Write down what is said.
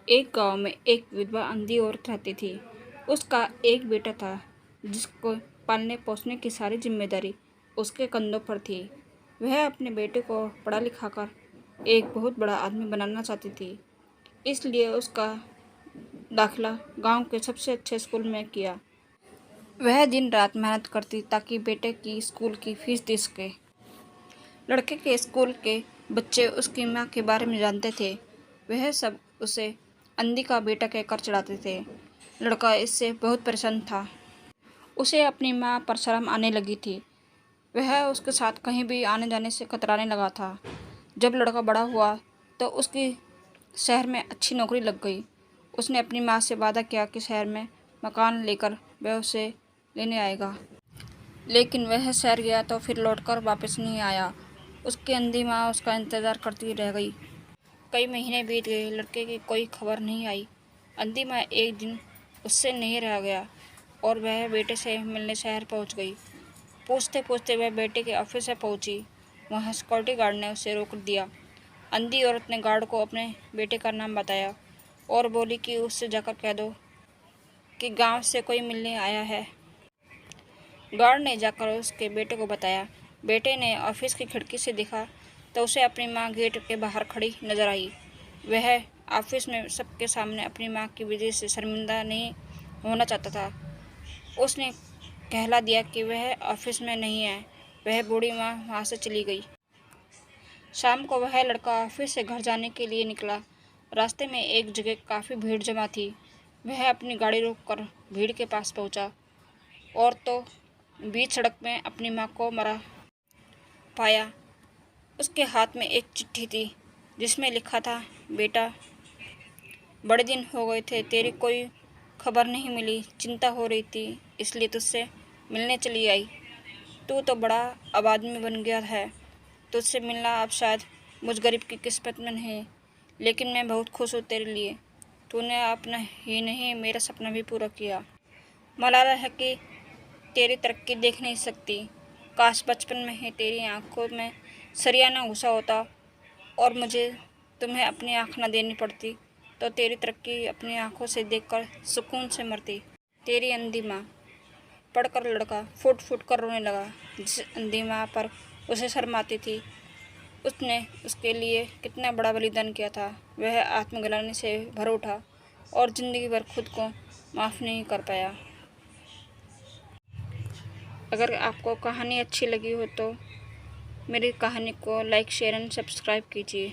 एक गांव में एक विधवा अंधी औरत रहती थी। उसका एक बेटा था जिसको पालने पोसने की सारी जिम्मेदारी उसके कंधों पर थी। वह अपने बेटे को पढ़ा लिखाकर एक बहुत बड़ा आदमी बनाना चाहती थी, इसलिए उसका दाखिला गांव के सबसे अच्छे स्कूल में किया। वह दिन रात मेहनत करती ताकि बेटे की स्कूल की फीस दे सके। लड़के के स्कूल के बच्चे उसकी माँ के बारे में जानते थे। वह सब उसे अंधी का बेटा कहकर चिढ़ाते थे। लड़का इससे बहुत परेशान था। उसे अपनी माँ पर शर्म आने लगी थी। वह उसके साथ कहीं भी आने जाने से कतराने लगा था। जब लड़का बड़ा हुआ तो उसकी शहर में अच्छी नौकरी लग गई। उसने अपनी माँ से वादा किया कि शहर में मकान लेकर वह उसे लेने आएगा। लेकिन वह शहर गया तो फिर लौटकर वापस नहीं आया। उसकी अंधी माँ उसका इंतज़ार करती रह गई। कई महीने बीत गए, लड़के की कोई खबर नहीं आई। अंधी माँ एक दिन उससे नहीं रह गया और वह बेटे से मिलने शहर पहुंच गई। पूछते पूछते वह बेटे के ऑफिस से पहुंची। वहां सिक्योरिटी गार्ड ने उसे रोक दिया। अंधी औरत ने गार्ड को अपने बेटे का नाम बताया और बोली कि उससे जाकर कह दो कि गांव से कोई मिलने आया है। गार्ड ने जाकर उसके बेटे को बताया। बेटे ने ऑफिस की खिड़की से देखा तो उसे अपनी माँ गेट के बाहर खड़ी नजर आई। वह ऑफिस में सबके सामने अपनी माँ की वजह से शर्मिंदा नहीं होना चाहता था। उसने कहला दिया कि वह ऑफिस में नहीं है। वह बूढ़ी माँ वहाँ से चली गई। शाम को वह लड़का ऑफिस से घर जाने के लिए निकला। रास्ते में एक जगह काफ़ी भीड़ जमा थी। वह अपनी गाड़ी रोककर भीड़ के पास पहुंचा और तो बीच सड़क में अपनी माँ को मरा पाया। उसके हाथ में एक चिट्ठी थी जिसमें लिखा था, बेटा, बड़े दिन हो गए थे, तेरी कोई खबर नहीं मिली। चिंता हो रही थी इसलिए तुझसे मिलने चली आई। तू तो बड़ा अब आदमी बन गया है। तुझसे मिलना अब शायद मुझ गरीब की किस्मत में नहीं, लेकिन मैं बहुत खुश हूँ तेरे लिए। तूने अपना ही नहीं मेरा सपना भी पूरा किया। मलाला है कि तेरी तरक्की देख नहीं सकती। काश बचपन में ही तेरी आंखों में सरियाना घुसा होता और मुझे तुम्हें अपनी आँख न देनी पड़ती तो तेरी तरक्की अपनी आंखों से देखकर सुकून से मरती। तेरी अंधी माँ। पढ़कर लड़का फुट फुट कर रोने लगा। जिस अंधी माँ पर उसे शर्म आती थी, उसने उसके लिए कितना बड़ा बलिदान किया था। वह आत्मग्लानि से भर उठा और ज़िंदगी भर खुद को माफ़ नहीं कर पाया। अगर आपको कहानी अच्छी लगी हो तो मेरी कहानी को लाइक, शेयर एंड सब्सक्राइब कीजिए।